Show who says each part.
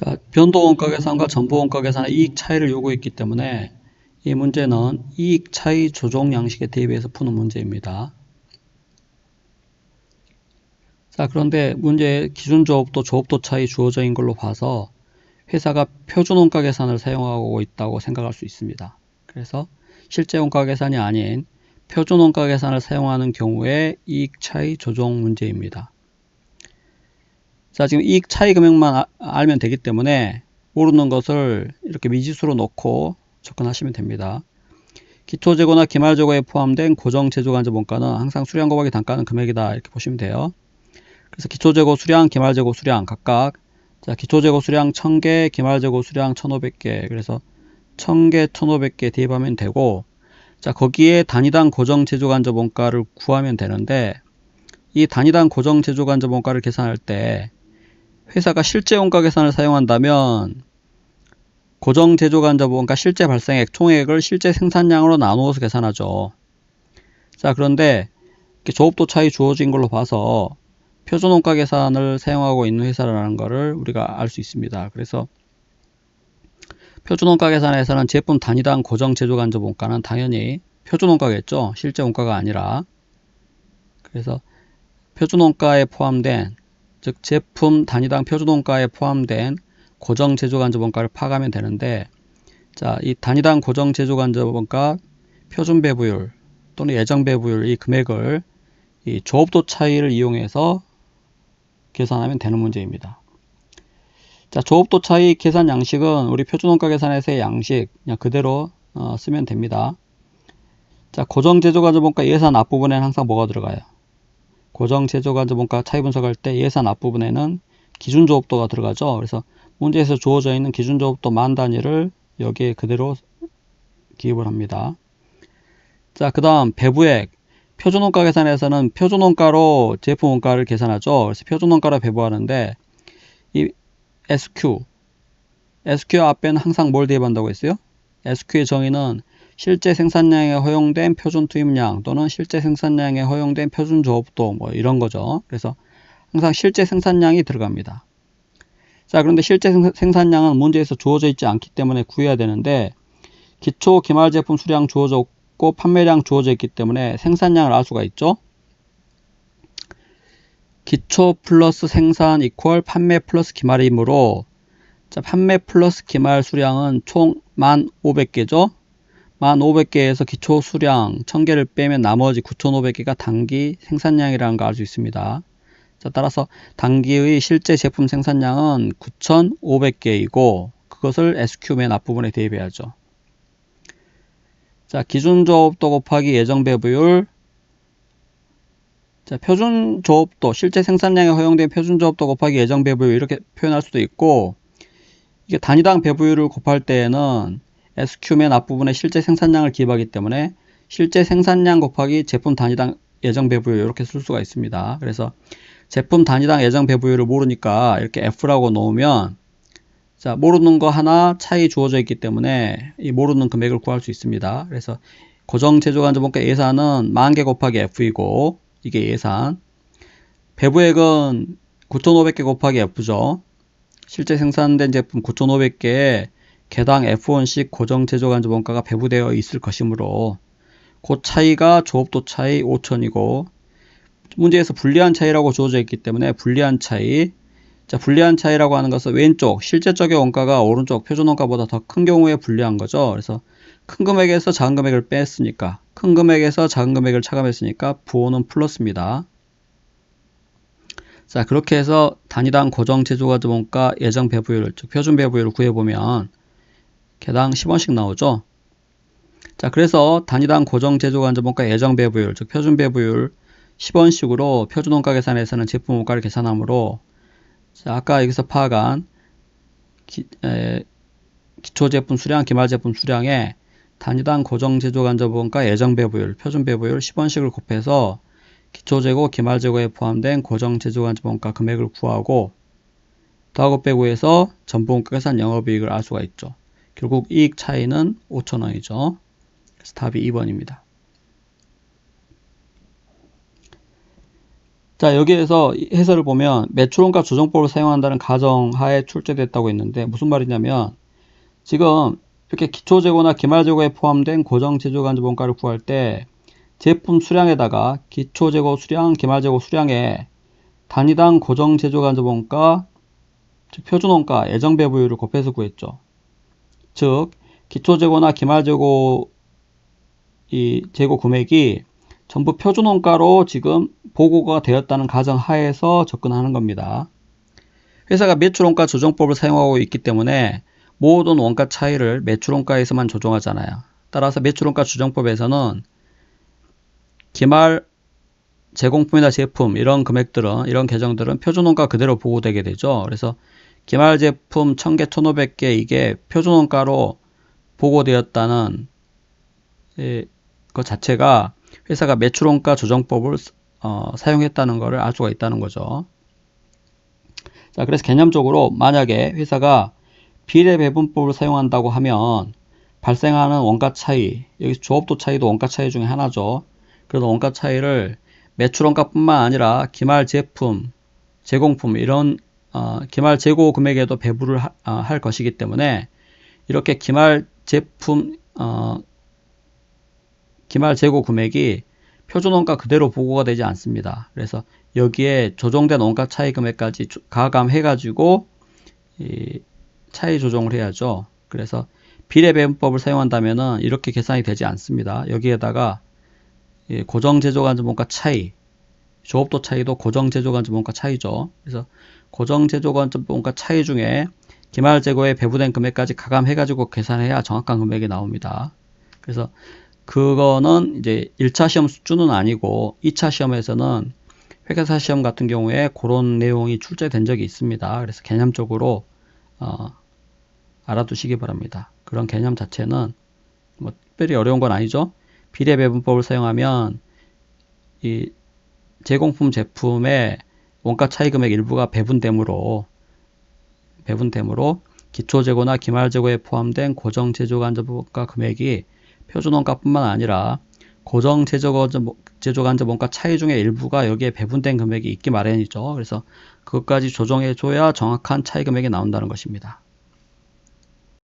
Speaker 1: 자, 변동원가 계산과 전부원가 계산의 이익 차이를 요구했기 때문에 이 문제는 이익 차이 조정 양식에 대비해서 푸는 문제입니다. 자, 그런데 문제의 기준 조업도 조업도 차이 주어져 있는 걸로 봐서 회사가 표준원가 계산을 사용하고 있다고 생각할 수 있습니다. 그래서 실제 원가 계산이 아닌 표준원가 계산을 사용하는 경우에 이익 차이 조정 문제입니다. 자, 지금 이익 차이 금액만 알면 되기 때문에 모르는 것을 이렇게 미지수로 놓고 접근하시면 됩니다. 기초재고나 기말재고에 포함된 고정제조간접 원가는 항상 수량 곱하기 단가는 금액이다 이렇게 보시면 돼요. 그래서 기초재고 수량, 기말재고 수량 각각 자, 기초재고 수량 1000개, 기말재고 수량 1500개 그래서 1000개, 1500개 대입하면 되고 자, 거기에 단위당 고정제조간접 원가를 구하면 되는데 이 단위당 고정제조간접 원가를 계산할 때 회사가 실제 원가 계산을 사용한다면 고정제조간접 원가 실제 발생액 총액을 실제 생산량으로 나누어서 계산하죠. 자, 그런데 조업도 차이 주어진 걸로 봐서 표준원가 계산을 사용하고 있는 회사라는 것을 우리가 알 수 있습니다. 그래서 표준원가 계산에서는 제품 단위당 고정제조간접 원가는 당연히 표준원가겠죠. 실제 원가가 아니라. 그래서 표준원가에 포함된 즉 제품 단위당 표준원가에 포함된 고정제조간접 원가를 파악하면 되는데 자, 이 단위당 고정제조간접 원가 표준배부율 또는 예정배부율 이 금액을 이 조업도 차이를 이용해서 계산하면 되는 문제입니다. 자, 조업도 차이 계산 양식은 우리 표준원가 계산에서의 양식 그냥 그대로 쓰면 됩니다. 자, 고정제조간접 원가 예산 앞부분에는 항상 뭐가 들어가요? 고정제조간접 원가 차이 분석할 때 예산 앞부분에는 기준조업도가 들어가죠. 그래서 문제에서 주어져 있는 기준조업도 만 단위를 여기에 그대로 기입을 합니다. 자, 그 다음 배부액 표준원가 계산에서는 표준원가로 제품원가를 계산하죠. 그래서 표준원가로 배부하는데 이 SQ 앞에는 항상 뭘 대입한다고 했어요? SQ의 정의는 실제 생산량에 허용된 표준 투입량 또는 실제 생산량에 허용된 표준 조업도 뭐 이런 거죠. 그래서 항상 실제 생산량이 들어갑니다. 자, 그런데 실제 생산량은 문제에서 주어져 있지 않기 때문에 구해야 되는데 기초 기말 제품 수량 주어져 있고 판매량 주어져 있기 때문에 생산량을 알 수가 있죠. 기초 플러스 생산 이퀄 판매 플러스 기말이므로 자, 판매 플러스 기말 수량은 총 1500개죠. 1500개에서 기초 수량 1000개를 빼면 나머지 9500개가 단기 생산량이라는 걸 알 수 있습니다. 자, 따라서 단기의 실제 제품 생산량은 9500개이고 그것을 SQ 맨 앞부분에 대입해야죠. 자, 기준조업도 곱하기 예정배부율 자, 표준조업도 실제 생산량에 허용된 표준조업도 곱하기 예정배부율 이렇게 표현할 수도 있고 이게 단위당 배부율을 곱할 때에는 SQ 맨 앞부분에 실제 생산량을 기입하기 때문에 실제 생산량 곱하기 제품 단위당 예정 배부율 이렇게 쓸 수가 있습니다. 그래서 제품 단위당 예정 배부율을 모르니까 이렇게 F라고 놓으면 자, 모르는 거 하나 차이 주어져 있기 때문에 이 모르는 금액을 구할 수 있습니다. 그래서 고정제조간접 원가 예산은 10,000개 곱하기 F이고 이게 예산 배부액은 9,500개 곱하기 F죠. 실제 생산된 제품 9,500개에 개당 F1씩 고정제조간접 원가가 배부되어 있을 것이므로 그 차이가 조업도 차이 5,000이고 문제에서 불리한 차이라고 주어져 있기 때문에 불리한 차이 자, 불리한 차이라고 하는 것은 왼쪽 실제적의 원가가 오른쪽 표준원가보다 더 큰 경우에 불리한 거죠. 그래서 큰 금액에서 작은 금액을 뺐으니까 큰 금액에서 작은 금액을 차감했으니까 부호는 플러스입니다. 자, 그렇게 해서 단위당 고정제조간접 원가 예정 배부율 즉 표준 배부율을 구해보면 개당 10원씩 나오죠. 자, 그래서 단위당 고정제조간접 원가 예정 배부율 즉 표준 배부율 10원씩으로 표준원가 계산에서는 제품 원가를 계산하므로 자, 아까 여기서 파악한 기초제품 수량, 기말제품 수량에 단위당 고정제조간접 원가 예정 배부율, 표준 배부율 10원씩을 곱해서 기초재고, 기말재고에 포함된 고정제조간접 원가 금액을 구하고 더하고 빼고해서 전부원가 계산 영업이익을 알 수가 있죠. 결국 이익 차이는 5,000원이죠. 그래서 답이 2번입니다. 자, 여기에서 해설을 보면 매출원가 조정법을 사용한다는 가정하에 출제됐다고 했는데 무슨 말이냐면 지금 이렇게 기초재고나 기말재고에 포함된 고정제조간접원가를 구할 때 제품 수량에다가 기초재고 수량, 기말재고 수량에 단위당 고정제조간접원가, 즉 표준원가, 예정배부율을 곱해서 구했죠. 즉 기초재고나 기말재고 이 재고 금액이 전부 표준원가로 지금 보고가 되었다는 가정하에서 접근하는 겁니다. 회사가 매출원가 조정법을 사용하고 있기 때문에 모든 원가 차이를 매출원가에서만 조정하잖아요. 따라서 매출원가 조정법에서는 기말 제공품이나 제품 이런 금액들은 이런 계정들은 표준원가 그대로 보고되게 되죠. 그래서 기말 제품 1000개, 1500개 이게 표준원가로 보고되었다는 그 자체가 회사가 매출원가 조정법을 사용했다는 것을 알 수가 있다는 거죠. 자, 그래서 개념적으로 만약에 회사가 비례배분법을 사용한다고 하면 발생하는 원가 차이, 여기 조업도 차이도 원가 차이 중에 하나죠. 그래서 원가 차이를 매출원가뿐만 아니라 기말 제품, 제공품 이런 기말 재고 금액에도 배분을 할 것이기 때문에 이렇게 기말 제품, 기말 재고 금액이 표준원가 그대로 보고가 되지 않습니다. 그래서 여기에 조정된 원가 차이 금액까지 가감해가지고 이 차이 조정을 해야죠. 그래서 비례배분법을 사용한다면 이렇게 계산이 되지 않습니다. 여기에다가 고정제조간접원가 차이, 조업도 차이도 고정제조간접원가 차이죠. 그래서 고정제조간접원가 차이 중에 기말재고에 배부된 금액까지 가감해가지고 계산해야 정확한 금액이 나옵니다. 그래서 그거는 이제 1차 시험 수준은 아니고 2차 시험에서는 회계사 시험 같은 경우에 그런 내용이 출제된 적이 있습니다. 그래서 개념적으로 알아두시기 바랍니다. 그런 개념 자체는 뭐 특별히 어려운 건 아니죠. 비례배분법을 사용하면 이 제공품 제품의 원가 차이 금액 일부가 배분되므로 기초재고나 기말재고에 포함된 고정제조간접원가 금액이 표준원가뿐만 아니라 고정제조간접원가 차이 중에 일부가 여기에 배분된 금액이 있기 마련이죠. 그래서 그것까지 조정해 줘야 정확한 차이 금액이 나온다는 것입니다.